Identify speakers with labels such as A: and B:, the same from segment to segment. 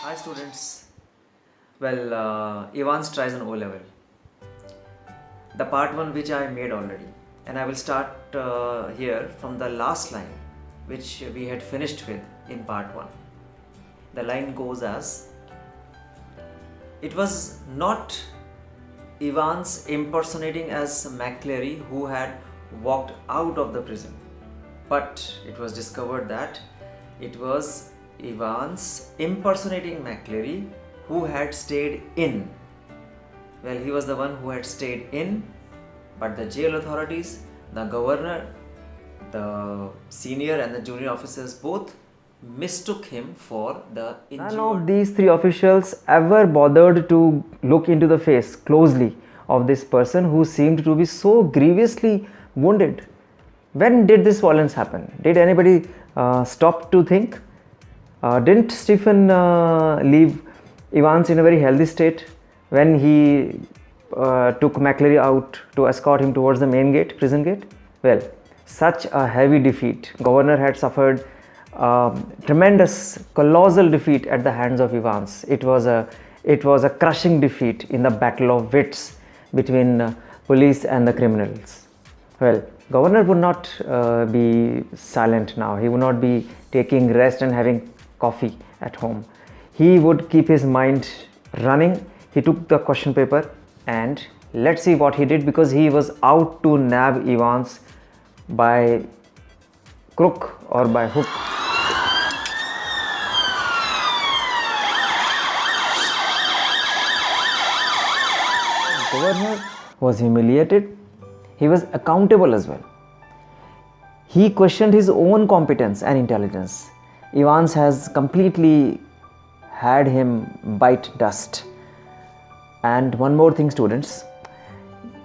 A: Hi students. Well, Evans tries an O level. The part 1 which I made already, and I will start here from the last line which we had finished with in part 1. The line goes as, it was not Evans impersonating as McCleary who had walked out of the prison, but it was discovered that it was Evans impersonating McCleary who had stayed in. Well, he was the one who had stayed in, but the jail authorities, the governor, the senior and the junior officers both mistook him for the injured.
B: None of these three officials ever bothered to look into the face closely of this person who seemed to be so grievously wounded. When did this violence happen? Did anybody stop to think? Didn't Stephen leave Evans in a very healthy state when he took McCleary out to escort him towards the main gate, prison gate? Well, such a heavy defeat. Governor had suffered tremendous, colossal defeat at the hands of Evans. It was a crushing defeat in the battle of wits between police and the criminals. Well, governor would not be silent now. He would not be taking rest and having coffee at home. He would keep his mind running. He took the question paper and let's see what he did, because he was out to nab Evans by crook or by hook. Governor was humiliated. He was accountable as well. He questioned his own competence and intelligence. Evans has completely had him bite dust. And one more thing students,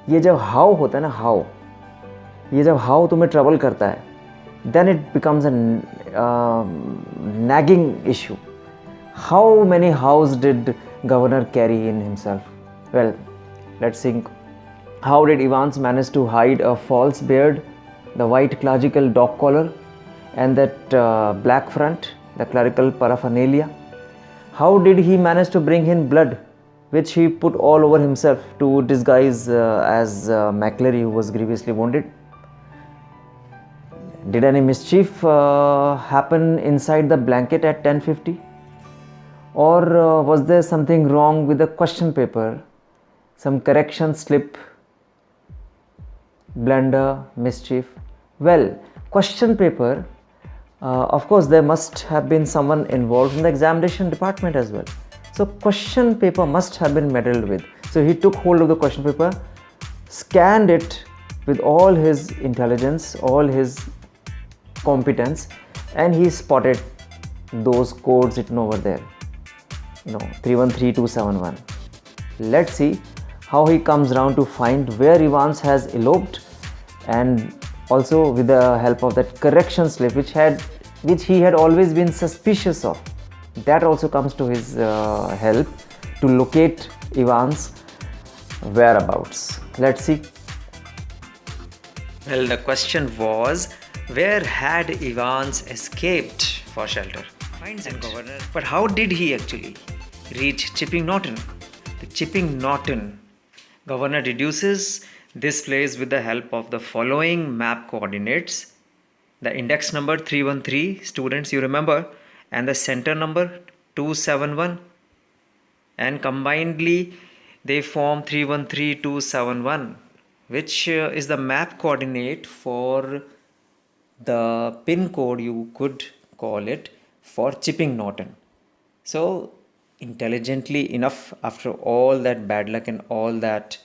B: ये जब how होता है ना, how, ये जब how तुम्हें trouble करता है, then it becomes a nagging issue. How many hows did governor carry in himself? Well, let's think. How did Evans manage to hide a false beard, the white clerical dog collar, and that black front, the clerical paraphernalia? How did he manage to bring in blood, which he put all over himself to disguise as McCleary, who was grievously wounded? Did any mischief happen inside the blanket at 10:50? Or was there something wrong with the question paper? Some correction slip, blunder, mischief? Well, question paper, of course there must have been someone involved in the examination department as well. So question paper must have been meddled with. So he took hold of the question paper, scanned it with all his intelligence, all his competence, and he spotted those codes written over there, 313271. Let's see how he comes around to find where Evans has eloped, and also with the help of that correction slip which he had always been suspicious of. That also comes to his help to locate Evans' whereabouts. Let's see.
A: Well, the question was, where had Evans escaped for shelter? Finds it, governor. But how did he actually reach Chipping Norton? The Chipping Norton, governor deduces this place with the help of the following map coordinates. The index number 313, students, you remember, and the center number 271, and combinedly they form 313271, which is the map coordinate for the pin code, you could call it, for Chipping Norton. So intelligently enough, after all that bad luck and all that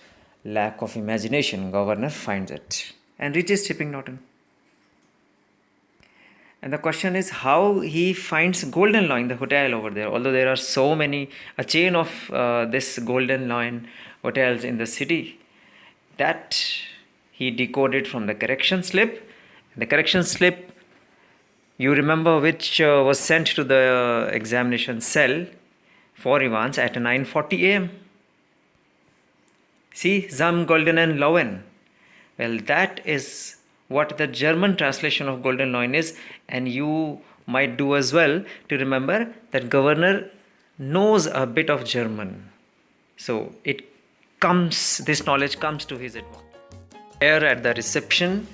A: lack of imagination, governor finds it and reaches Chipping Norton. And the question is how he finds Golden Lion, the hotel over there. Although there are so many, a chain of this Golden Lion hotels in the city, that he decoded from the correction slip. The correction slip, you remember, which was sent to the examination cell for Evans at 9:40 a.m. See, Zum Goldenen Lowen. Well, that is what the German translation of Golden Lion is, and you might do as well to remember that governor knows a bit of German. So this knowledge comes to his advantage. Here at the reception,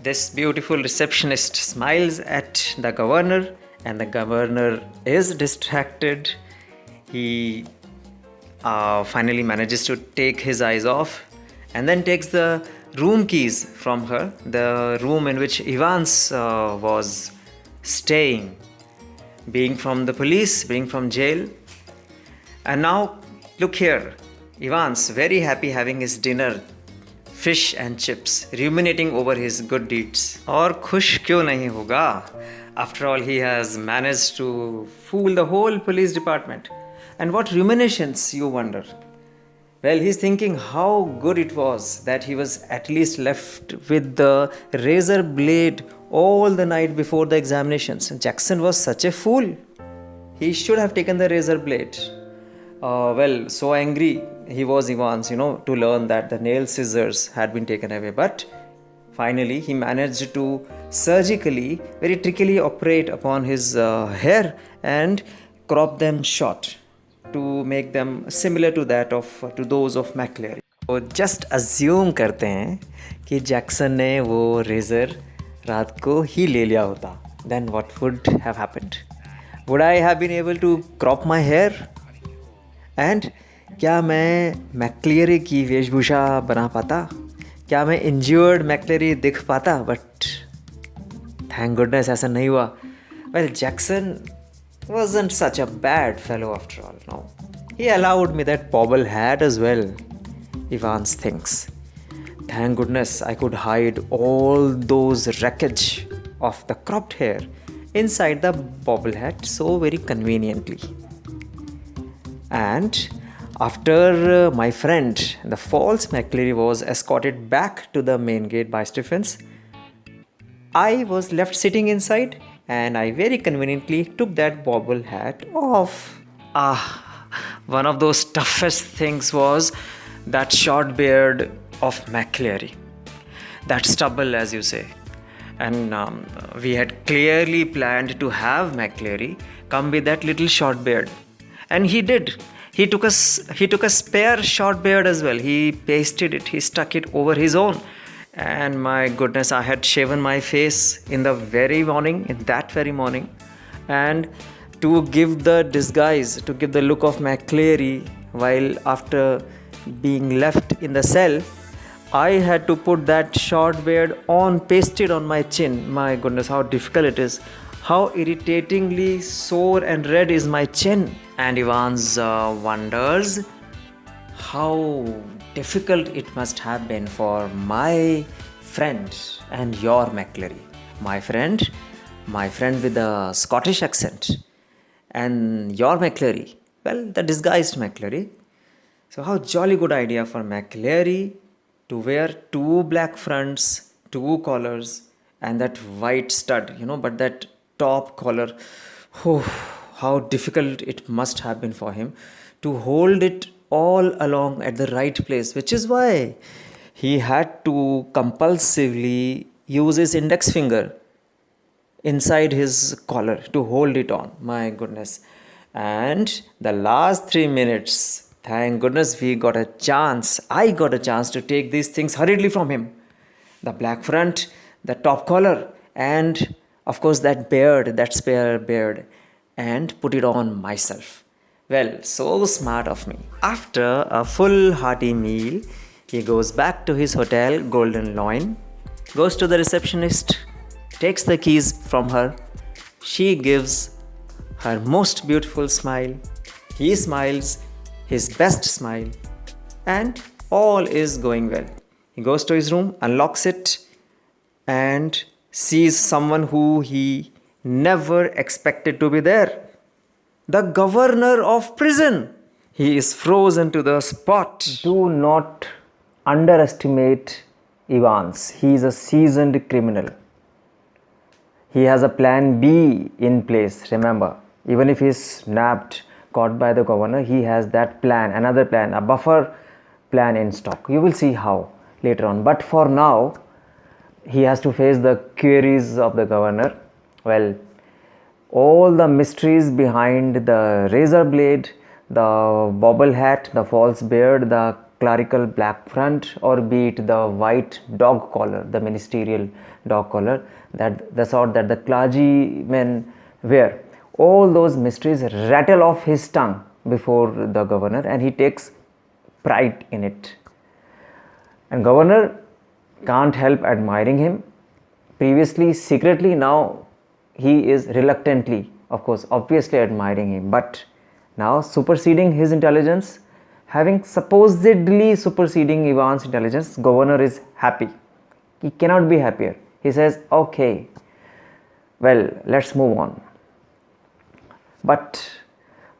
A: this beautiful receptionist smiles at the governor, and the governor is distracted. He finally manages to take his eyes off and then takes the room keys from her, the room in which Evans was staying, being from the police, being from jail. And now, look here, Evans, very happy having his dinner, fish and chips, ruminating over his good deeds. और खुश क्यों नहीं होगा? After all, he has managed to fool the whole police department. And what ruminations, you wonder? Well, he's thinking how good it was that he was at least left with the razor blade all the night before the examinations. Jackson was such a fool. He should have taken the razor blade. Well, so angry he was, Evans, to learn that the nail scissors had been taken away. But finally, he managed to surgically, very trickily operate upon his hair and crop them short to make them similar to those of McClary. तो just assume करते हैं कि Jackson ने वो razor रात को ही ले लिया होता. Then what would have happened? Would I have been able to crop my hair? And क्या मैं मैक्लेरी की वेशभूषा बना पाता? क्या मैं इंज्योर्ड मैक्लेरी दिख पाता? बट थैंक गुडनेस ऐसा नहीं हुआ. Well, Jackson wasn't such a bad fellow after all. No, he allowed me that bobble hat as well, Evans thinks. Thank goodness I could hide all those wreckage of the cropped hair inside the bobble hat so very conveniently. And after my friend, the false McCleary, was escorted back to the main gate by Stephens, I was left sitting inside and I very conveniently took that bobble hat off. One of those toughest things was that short beard of McCleary. That stubble, as you say. And we had clearly planned to have McCleary come with that little short beard. And he did. He took a spare short beard as well. He pasted it. He stuck it over his own. And my goodness, I had shaven my face in that very morning. And to give the disguise, to give the look of McCleary, while after being left in the cell, I had to put that short beard on, pasted on my chin. My goodness, how difficult it is. How irritatingly sore and red is my chin. And Evans wonders how difficult it must have been for my friend and your McCleary. My friend with the Scottish accent, and your McCleary, well, the disguised McCleary. So how jolly good idea for McCleary to wear two black fronts, two collars, and that white stud, but that top collar, how difficult it must have been for him to hold it all along at the right place, which is why he had to compulsively use his index finger inside his collar to hold it on. My goodness. And the last 3 minutes, thank goodness I got a chance to take these things hurriedly from him. The black front, the top collar, and of course that spare beard, and put it on myself. Well, so smart of me. After a full hearty meal, he goes back to his hotel, Golden Loin, goes to the receptionist, takes the keys from her. She gives her most beautiful smile. He smiles his best smile, and all is going well. He goes to his room, unlocks it, and sees someone who he never expected to be there. The governor of prison. He is frozen to the spot.
B: Do not underestimate Evans. He is a seasoned criminal. He has a plan B in place. Remember, even if he is snapped, caught by the governor, he has that plan, another plan, a buffer plan in stock. You will see how later on. But for now, he has to face the queries of the governor. Well, all the mysteries behind the razor blade, the bobble hat, the false beard, the clerical black front, or be it the white dog collar, the ministerial dog collar, that the sort that the clergymen wear. All those mysteries rattle off his tongue before the governor, and he takes pride in it. And governor can't help admiring him. Previously secretly, now he is reluctantly, of course, obviously admiring him, but now superseding his intelligence, having supposedly superseding Ivan's intelligence, governor is happy. He cannot be happier. He says, okay, well, let's move on. But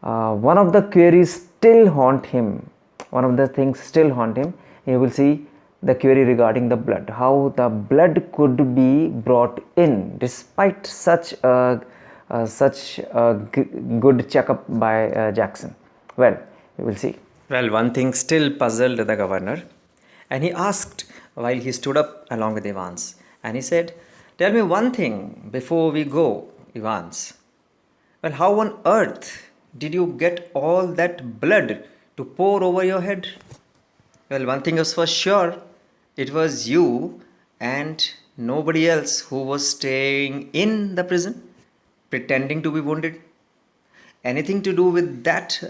B: one of the queries still haunt him. One of the things still haunt him. You will see the query regarding the blood. How the blood could be brought in despite such a good checkup by Jackson. Well, you will see. Well, one thing still puzzled the governor, and he asked while he stood up along with Evans, and he said, "Tell me one thing before we go, Evans. Well, how on earth did you get all that blood to pour over your head?" Well, one thing is for sure, it was you and nobody else who was staying in the prison, pretending to be wounded. Anything to do with that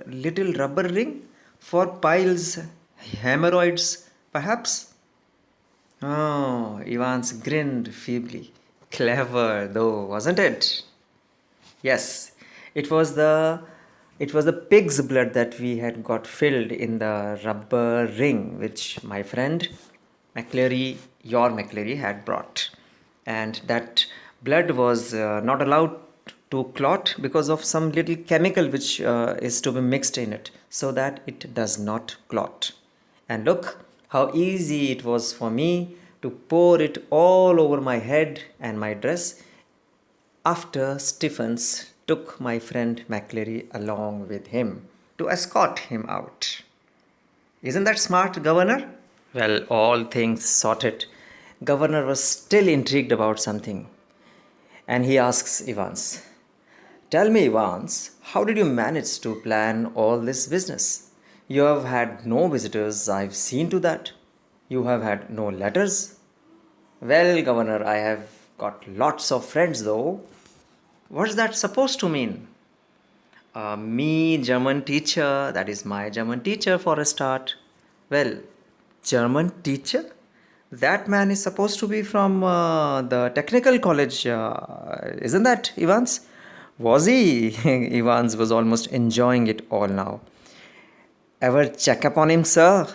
B: little rubber ring for Pile's hemorrhoids, perhaps? Oh, Evans grinned feebly. Clever though, wasn't it? Yes, it was the pig's blood that we had got filled in the rubber ring which my friend McCleary, your McCleary, had brought, and that blood was not allowed to clot because of some little chemical which is to be mixed in it so that it does not clot. And look how easy it was for me to pour it all over my head and my dress after Stephens took my friend McCleary along with him to escort him out. Isn't that smart, Governor? Well, all things sorted, Governor was still intrigued about something, and he asks Evans, "Tell me, Evans, how did you manage to plan all this business? You have had no visitors, I've seen to that. You have had no letters." "Well, Governor, I have got lots of friends though." "What's that supposed to mean?" Me, German teacher, that is my German teacher for a start." "Well, German teacher? That man is supposed to be from the technical college, isn't that, Evans?" Was he? Evans was almost enjoying it all now. "Ever check up on him, sir?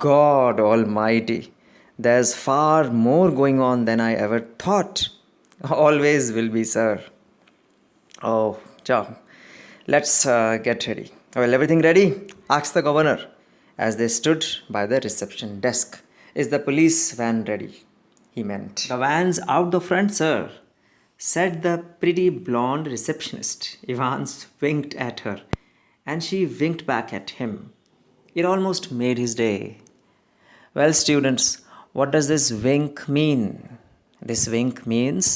B: God almighty, there's far more going on than I ever thought." "Always will be, sir." "Oh, John, let's get ready." "Well, everything ready?" asked the governor as they stood by the reception desk. "Is the police van ready?" he meant. "The van's out the front, sir," said the pretty blonde receptionist. Evans winked at her, and she winked back at him. It almost made his day. "Well, students, what does this wink mean?" This wink means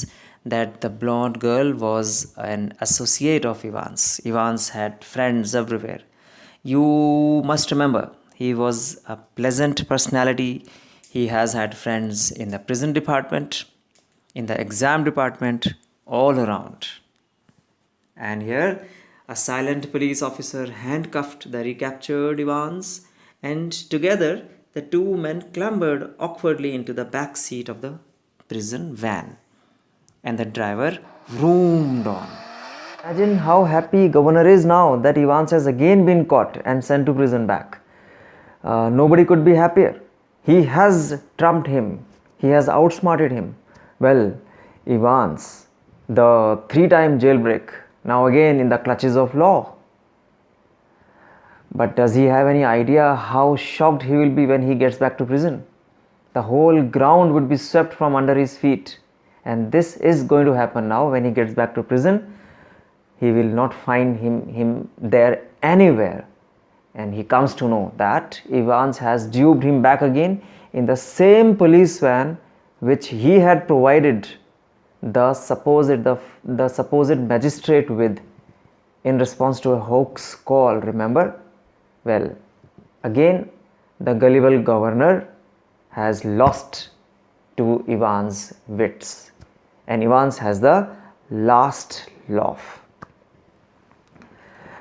B: that the blonde girl was an associate of Evans. Evans had friends everywhere. You must remember, he was a pleasant personality. He has had friends in the prison department, in the exam department, all around. And here, a silent police officer handcuffed the recaptured Evans, and together the two men clambered awkwardly into the back seat of the prison van, and the driver roamed on. Imagine how happy governor is now that Evans has again been caught and sent to prison back. Nobody could be happier. He has trumped him. He has outsmarted him. Well, Evans, the 3-time jailbreak, now again in the clutches of law. But does he have any idea how shocked he will be when he gets back to prison? The whole ground would be swept from under his feet. And this is going to happen now when he gets back to prison. He will not find him there anywhere. And he comes to know that Evans has duped him back again in the same police van which he had provided the supposed magistrate with in response to a hoax call, remember? Well, again, the gullible governor has lost to Ivan's wits, and Ivan's has the last laugh.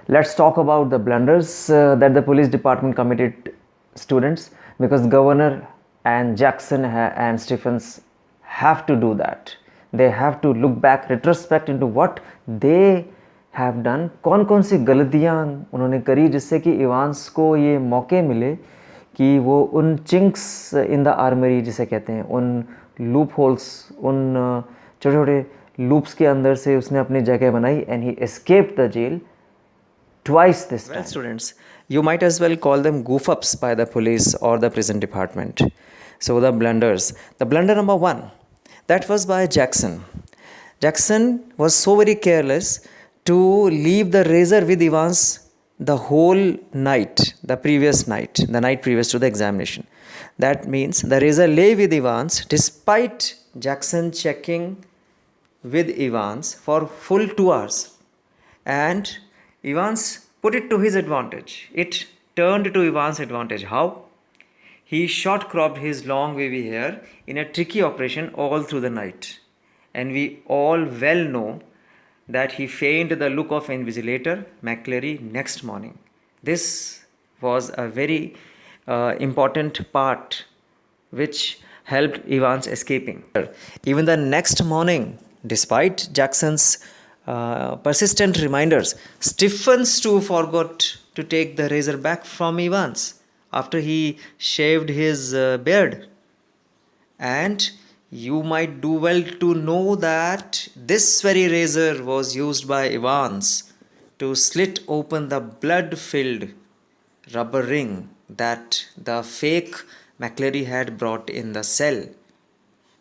B: Let's talk about the blunders that the police department committed, students, because governor and Jackson and Stephens have to do that. They have to look back, retrospect into what they have done. कौन कौन सी गलतियां उन्होंने करी जिससे कि Evans को ये मौके मिले कि वो उन चिंक्स इन द आर्मरी जिसे कहते हैं, उन लूप होल्स, उन छोटे छोटे लूप्स के अंदर से उसने अपनी जगह बनाई, and he escaped the jail twice this time.
A: Well, students, you might as well call them goof ups by the police or the prison department. So, the blunders. The blunder number one, that was by Jackson. Jackson was so very careless to leave the razor with Evans the whole night, the night previous to the examination. That means the razor lay with Evans despite Jackson checking with Evans for full 2 hours. And Evans put it to his advantage. It turned to Evans' advantage. How? He short cropped his long wavy hair in a tricky operation all through the night. And we all well know that he feigned the look of invigilator McCleary next morning. This was a very important part which helped Evans escaping. Even the next morning, despite Jackson's persistent reminders, Stephens too forgot to take the razor back from Evans after he shaved his beard. And you might do well to know that this very razor was used by Evans to slit open the blood-filled rubber ring that the fake McCleary had brought in the cell.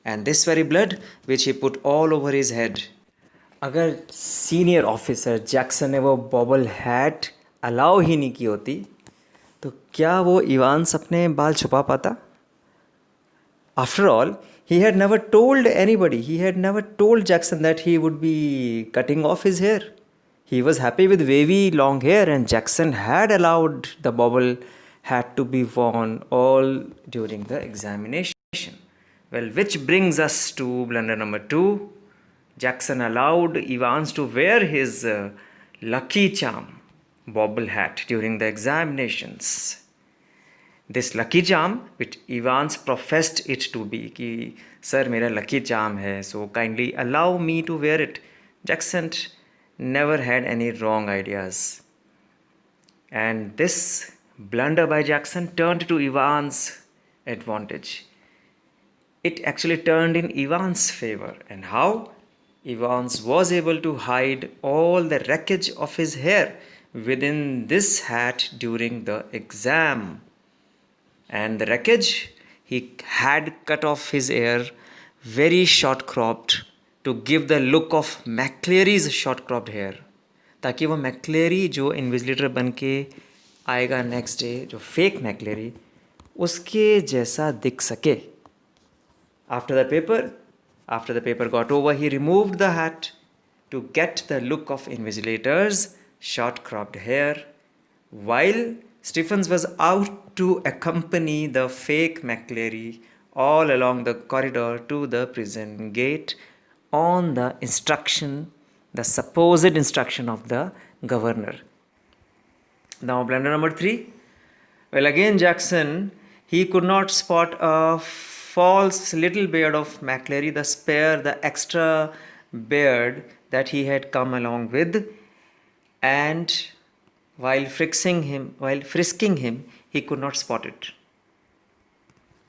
A: And this very blood which he put all over his head. अगर senior officer Jackson ने वो बॉबल hat allow ही नहीं की होती तो क्या वो Evans अपने बाल छुपा पाता? After all, he had never told anybody, he had never told Jackson that he would be cutting off his hair. He was happy with wavy long hair, and Jackson had allowed the bobble hat to be worn all during the examination. Well, which brings us to blunder number 2. Jackson allowed Evans to wear his lucky charm bobble hat during the examinations. This lucky charm, which Evans professed it to be, कि sir मेरा lucky charm है, so kindly allow me to wear it. Jackson never had any wrong ideas. And this blunder by Jackson turned to Evans' advantage. It actually turned in Evans' favor. And how? Evans was able to hide all the wreckage of his hair within this hat during the exam. And the wreckage, he had cut off his hair very short cropped to give the look of McCleary's short cropped hair, ताकि वो McCleary जो invigilator बन के आएगा next day, जो fake McCleary, उसके जैसा दिख सके. After the paper got over, he removed the hat to get the look of invigilator's short cropped hair, while Stephens was out to accompany the fake McCleary all along the corridor to the prison gate on the supposed instruction of the governor. Now, blunder number 3. Well, again, Jackson, he could not spot a false little beard of McCleary, the extra beard that he had come along with, and while frisking him, he could not spot it.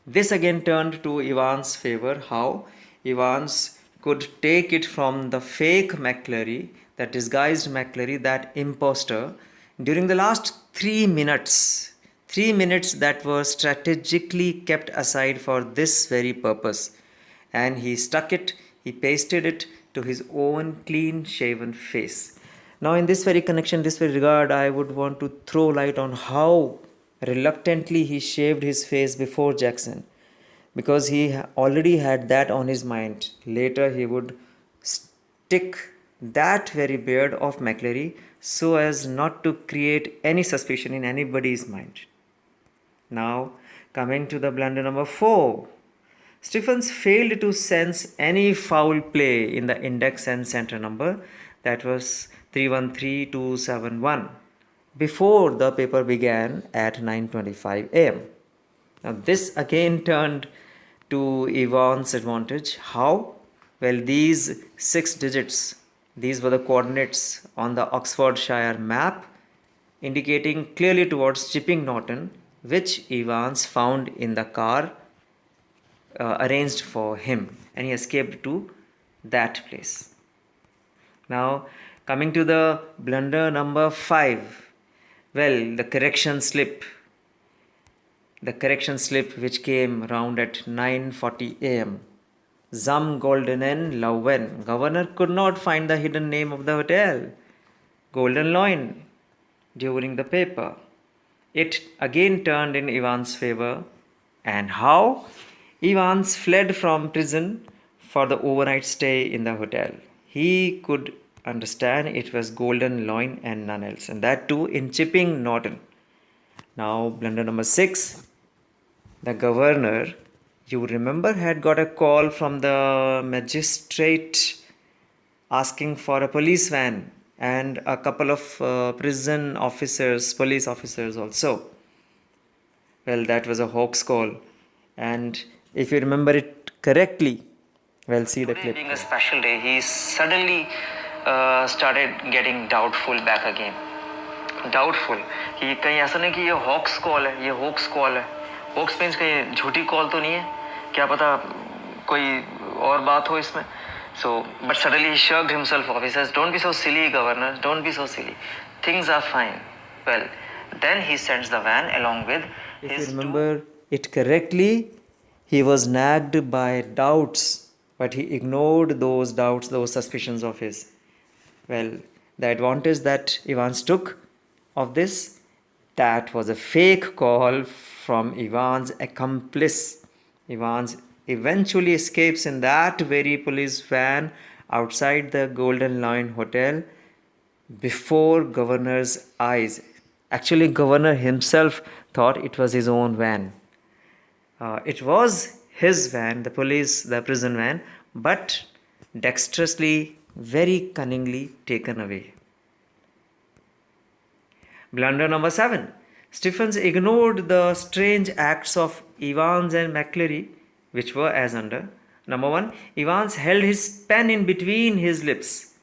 A: This again turned to Evans' favor. How? Evans could take it from the fake McCleary, that disguised McCleary, that imposter, during the last 3 minutes. 3 minutes that were strategically kept aside for this very purpose. And he pasted it to his own clean shaven face. Now, in this very connection, this very regard, I would want to throw light on how reluctantly he shaved his face before Jackson, because he already had that on his mind. Later, he would tick that very beard of McCleary so as not to create any suspicion in anybody's mind. Now, coming to the blunder number 4. Stephens failed to sense any foul play in the index and center number, that was 313271, before the paper began at 9:25 am. Now, this again turned to Yvonne's advantage. How? Well, these 6 digits, these were the coordinates on the Oxfordshire map, indicating clearly towards Chipping Norton, which Evans found in the car arranged for him, and he escaped to that place. Now, coming to the blunder number 5. Well, the correction slip which came round at 9:40 am. Zum Goldenen Lauwen. Governor could not find the hidden name of the hotel, Golden Loin, during the paper. It again turned in Evans' favor. And how? Evans fled from prison for the overnight stay in the hotel. He could understand it was Golden Loin and none else, and that too in Chipping Norton. Now, blunder number 6. The governor, you remember, had got a call from the magistrate asking for a police van and a couple of prison officers, police officers also. Well, that was a hoax call, and if you remember it correctly, well, see the clip. Being a special day, he suddenly started getting doubtful back again. Doubtful कि कहीं ऐसा नहीं कि ये hawks call है, ये hoax call है. Hoax means कहीं झूठी कॉल तो नहीं है, क्या पता कोई और बात हो इसमें. So, but suddenly he shrugged himself off. He says, "Don't be so silly, Governor. Don't be so silly. Things are fine." Well, then he sends the van along with his. If you remember it correctly, he was nagged by doubts, but he ignored those doubts, those suspicions of his. Well, the advantage that Evans took of this, that was a fake call from Evans' accomplice. Evans eventually escapes in that very police van outside the Golden Lion Hotel before governor's eyes. Actually, governor himself thought it was his own van. It was his van, the prison van, but dexterously, very cunningly taken away. Blunder number 7. Stephens ignored the strange acts of Evans and McCleary, which were as under. Number 1. Evans held his pen in between his lips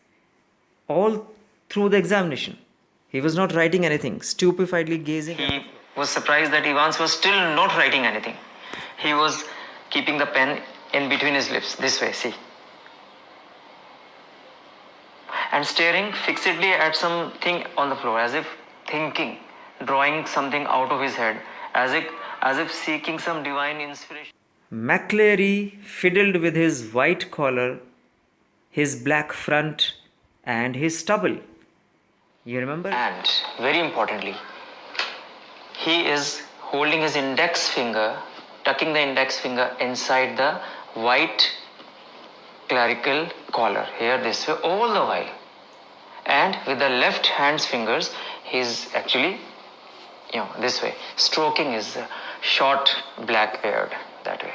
A: all through the examination. He was not writing anything, stupefyingly gazing. He was surprised that Evans was still not writing anything. He was keeping the pen in between his lips, this way, see. And staring fixedly at something on the floor, as if thinking, drawing something out of his head, as if seeking some divine inspiration. McCleary fiddled with his white collar, his black front, and his stubble. You remember? And very importantly, he is holding his index finger, tucking the index finger inside the white clerical collar, here this way, all the while. And with the left hand's fingers, he's actually, this way, stroking his short black beard, that way.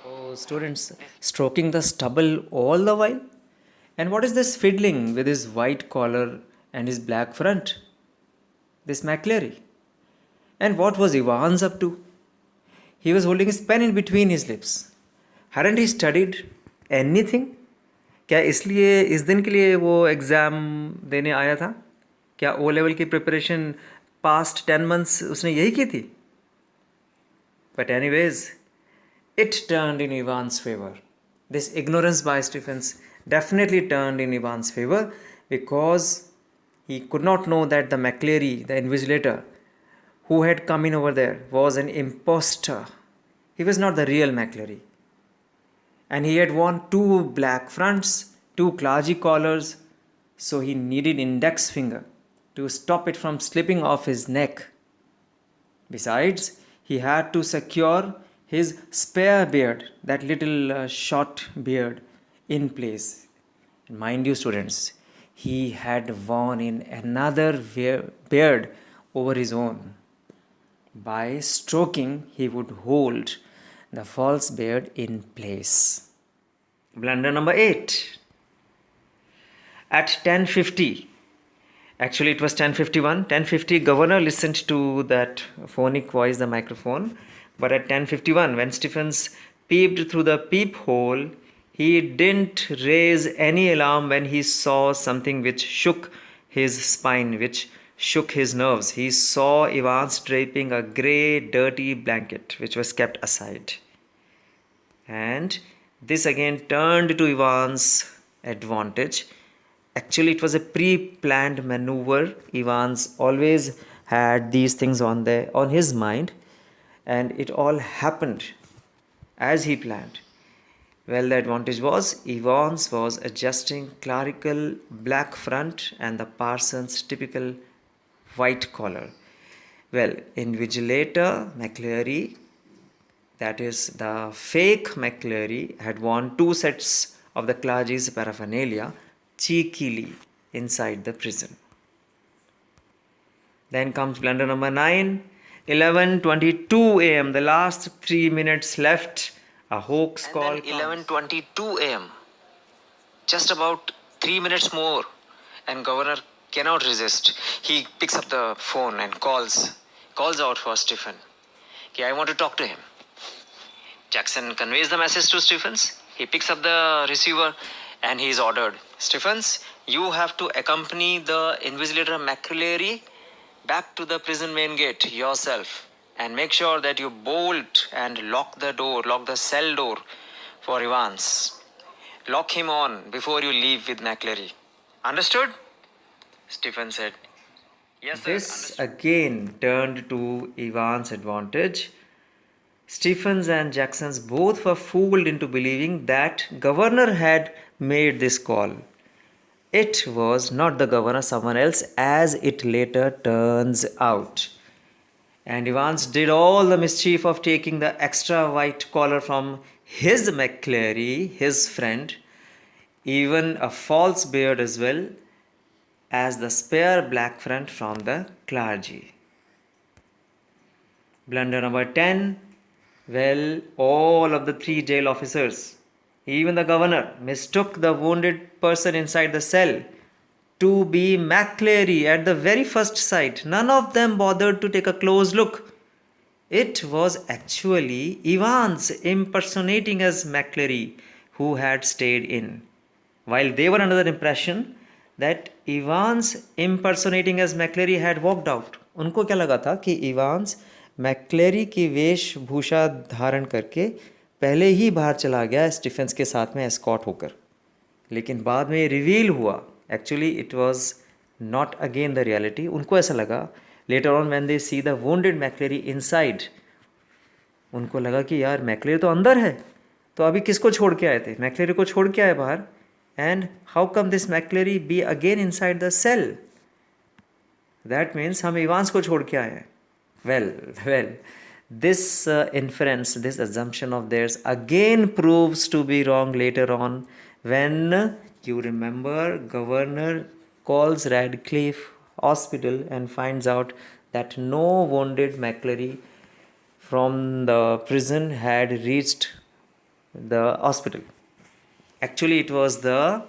A: Oh, students, stroking the stubble all the while? And what is this fiddling with his white collar and his black front? This McCleary. And what was Evans up to? He was holding his pen in between his lips. Hadn't he studied anything? क्या इसलिए इस दिन के लिए वो exam देने आया था? क्या ओ लेवल की प्रिपरेशन पास्ट 10 months उसने यही की थी? But anyways, it turned in Evans' favor. This ignorance by Stephens definitely turned in Evans' favor because he could not know that the McCleary, the invigilator, who had come in over there, was an impostor. He was not the real McCleary. And he had worn 2 black fronts, 2 clergy collars, so he needed index finger to stop it from slipping off his neck. Besides, he had to secure his spare beard, that little short beard, in place. Mind you, students, he had worn in another beard over his own. By stroking, he would hold the false beard in place. Blunder number 8. At 10:50, actually it was 10:51, 10:50, governor listened to that phonic voice, the microphone. But at 10:51, when Stephens peeped through the peephole, he didn't raise any alarm when he saw something which shook his spine, which shook his nerves. He saw Evans draping a grey, dirty blanket which was kept aside. And this again turned to Evans' advantage. Actually, it was a pre-planned maneuver. Evans always had these things on his mind, and it all happened as he planned. Well, the advantage was Evans was adjusting clerical black front and the Parsons typical white collar. Well, invigilator McCleary, that is the fake McCleary, had worn 2 sets of the clergy's paraphernalia cheekily inside the prison. Then comes blunder number 9. 11:22 a.m. The last 3 minutes left. A hoax
C: And
A: call.
C: then 11:22 a.m. Just about 3 minutes more, and governor cannot resist. He picks up the phone and calls out for Stephen. Okay, I want to talk to him. Jackson conveys the message to Stephens. He picks up the receiver and he is ordered, Stephens, you have to accompany the invigilator McCleary back to the prison main gate yourself, and make sure that you bolt and lock the cell door for Evans. Lock him on before you leave with McCleary. Understood? Stephen said, yes, sir.
A: This again turned to Evans' advantage. Stephens and Jackson's both were fooled into believing that governor had made this call. It was not the governor, someone else, as it later turns out. And Evans did all the mischief of taking the extra white collar from his McCleary, his friend, even a false beard as well as the spare black front from the clergy. Blunder number 10. Well, all of the 3 jail officers, even the governor, mistook the wounded person inside the cell to be McCleary at the very first sight. None of them bothered to take a close look. It was actually Evans impersonating as McCleary who had stayed in, while they were under the impression that Evans impersonating as McCleary had walked out. उनको क्या लगा था कि Evans मैक्लेरी की वेशभूषा धारण करके पहले ही बाहर चला गया स्टीफेंस के साथ में एस्कॉट होकर, लेकिन बाद में ये रिवील हुआ actually it was not again the reality. उनको ऐसा लगा later on when they see the wounded McCleary inside, उनको लगा कि यार मैक्लेरी तो अंदर है, तो अभी किसको छोड़ के आए थे? मैक्लेरी को छोड़ के आए बाहर. And how come this McCleary be again inside the cell? That means हम इवांस को छोड़ के आए हैं. Well, this inference, this assumption of theirs again proves to be wrong later on when, you remember, governor calls Radcliffe Hospital and finds out that no wounded McCleary from the prison had reached the hospital. Actually, it was the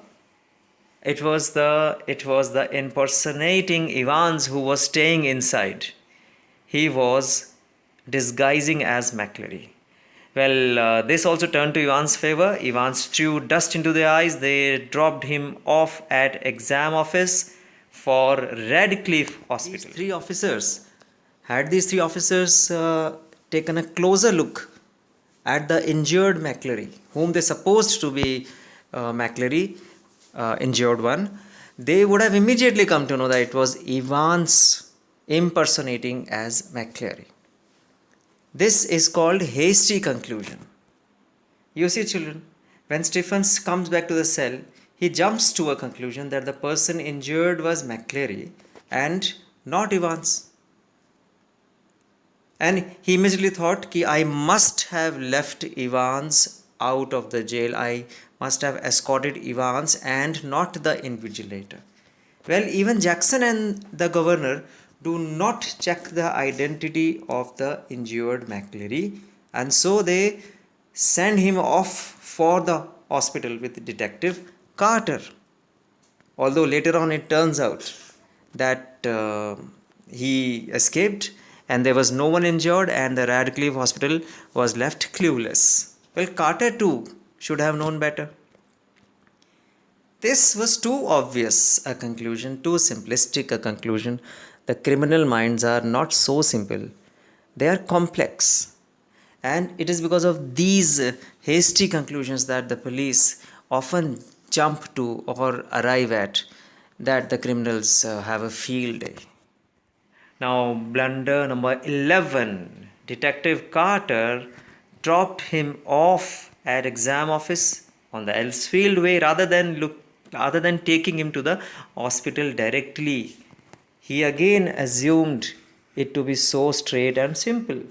A: impersonating Evans who was staying inside. He was disguising as McCleary. Well, this also turned to Evans' favor. Evans threw dust into their eyes. They dropped him off at exam office for Radcliffe Hospital. Had these three officers taken a closer look at the injured McCleary, whom they supposed to be McCleary, injured one, they would have immediately come to know that it was Evans impersonating as McCleary. This is called hasty conclusion. You see, children, when Stephens comes back to the cell, he jumps to a conclusion that the person injured was McCleary and not Evans. And he immediately thought, I must have left Evans out of the jail. I must have escorted Evans and not the invigilator. Well, even Jackson and the governor do not check the identity of the injured McCleary, and so they send him off for the hospital with Detective Carter. Although later on it turns out that he escaped and there was no one injured and the Radcliffe Hospital was left clueless. Well, Carter too should have known better. This was too obvious a conclusion, too simplistic a conclusion. The criminal minds are not so simple, they are complex. And it is because of these hasty conclusions that the police often jump to or arrive at that the criminals have a field day. Now, blunder number 11. Detective Carter dropped him off at exam office on the Elsfield way rather than taking him to the hospital directly. He again assumed it to be so straight and simple.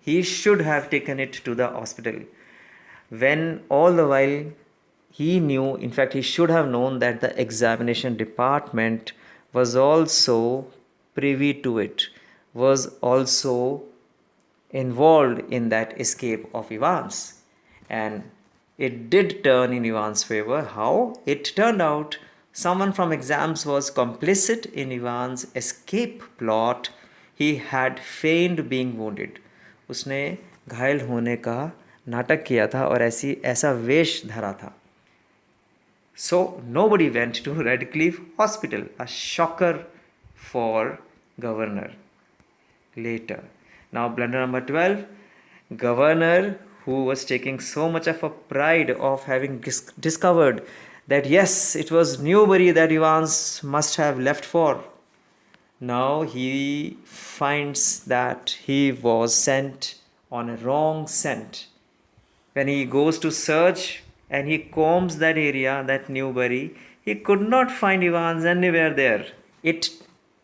A: He should have taken it to the hospital, when all the while he knew, in fact, he should have known that the examination department was also privy to it, was also involved in that escape of Evans. And it did turn in Evans' favor. How? It turned out someone from exams was complicit in Evans' escape plot. He had feigned being wounded. उसने घायल होने का नाटक किया था और ऐसा वेश धरा था. So nobody went to Radcliffe Hospital. A shocker for governor. Later. Now blunder number 12. Governor, who was taking so much of a pride of having discovered that yes, it was Newbury that Evans must have left for. Now he finds that he was sent on a wrong scent. When he goes to search and he combs that area, that Newbury, he could not find Evans anywhere there. It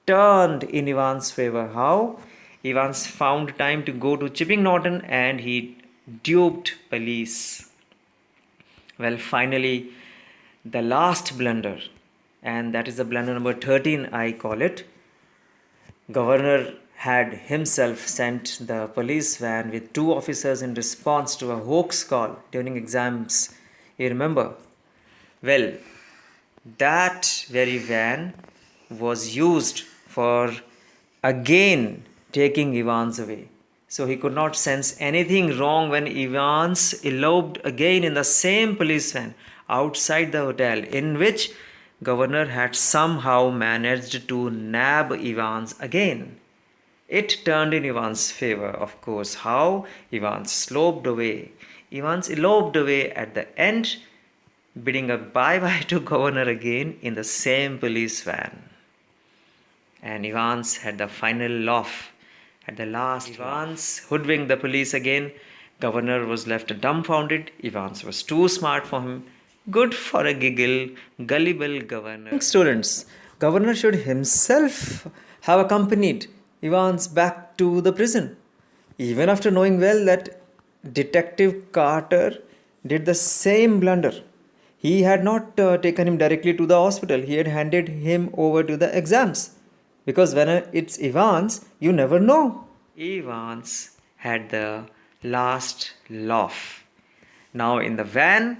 A: turned in Evans' favor. How? Evans found time to go to Chipping Norton and he duped police. Well, finally, the last blunder, and that is the blunder number 13, I call it. Governor had himself sent the police van with 2 officers in response to a hoax call during exams. You remember? Well, that very van was used for again taking Evans away. So he could not sense anything wrong when Evans eloped again in the same police van outside the hotel, in which Governor had somehow managed to nab Evans again. It turned in Evans' favor, of course. How? Evans sloped away. Evans eloped away at the end, bidding a bye-bye to Governor again in the same police van. And Evans had the final laugh at the last. Evans hoodwinked the police again. Governor was left dumbfounded. Evans was too smart for him. Good for a giggle, gullible governor. Students, governor should himself have accompanied Evans back to the prison, even after knowing well that Detective Carter did the same blunder. He had not taken him directly to the hospital. He had handed him over to the exams. Because when it's Evans, you never know. Evans had the last laugh. Now in the van,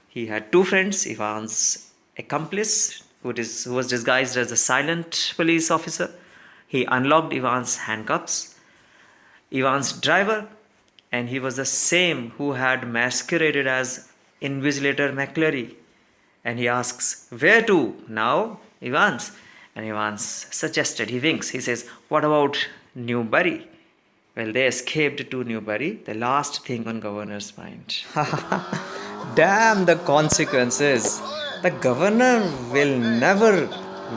A: he had 2 friends. Evans' accomplice, who was disguised as a silent police officer. He unlocked Evans' handcuffs. Evans' driver, and he was the same who had masqueraded as Invigilator McCleary. And he asks, "Where to now, Evans?" And Evans suggested, he winks, he says, "What about Newbury?" Well, they escaped to Newbury, the last thing on governor's mind. Damn the consequences. The governor will never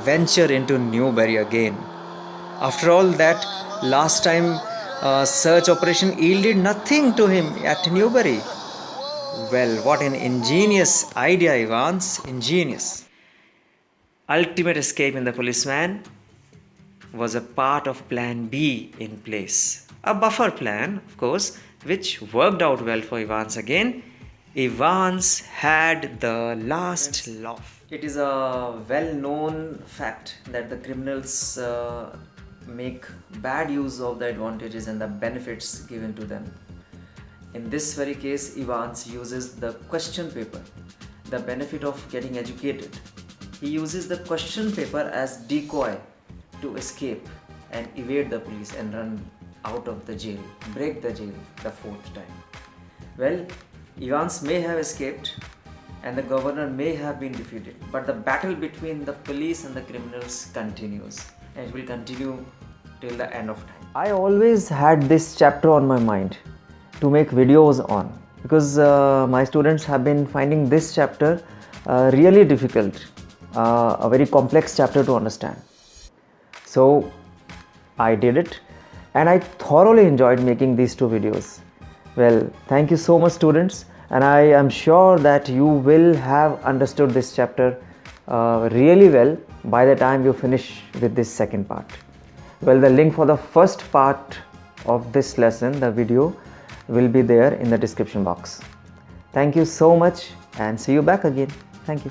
A: venture into Newbury again. After all, that last time search operation yielded nothing to him at Newbury. Well, what an ingenious idea, Evans. Ingenious. Ultimate escape in the policeman was a part of plan B in place. A buffer plan, of course, which worked out well for Evans again. Evans had the last laugh. It is a well-known fact that the criminals make bad use of the advantages and the benefits given to them. In this very case, Evans uses the question paper, the benefit of getting educated. He uses the question paper as decoy to escape and evade the police and run out of the jail, break the jail the fourth time. Well, Evans may have escaped and the governor may have been defeated, but the battle between the police and the criminals continues, and it will continue till the end of time.
B: I always had this chapter on my mind to make videos on, because my students have been finding this chapter really difficult, a very complex chapter to understand. So I did it and I thoroughly enjoyed making these two videos. Well, thank you so much, students, and I am sure that you will have understood this chapter really well by the time you finish with this second part. Well, the link for the first part of this lesson, the video, will be there in the description box. Thank you so much and see you back again. Thank you.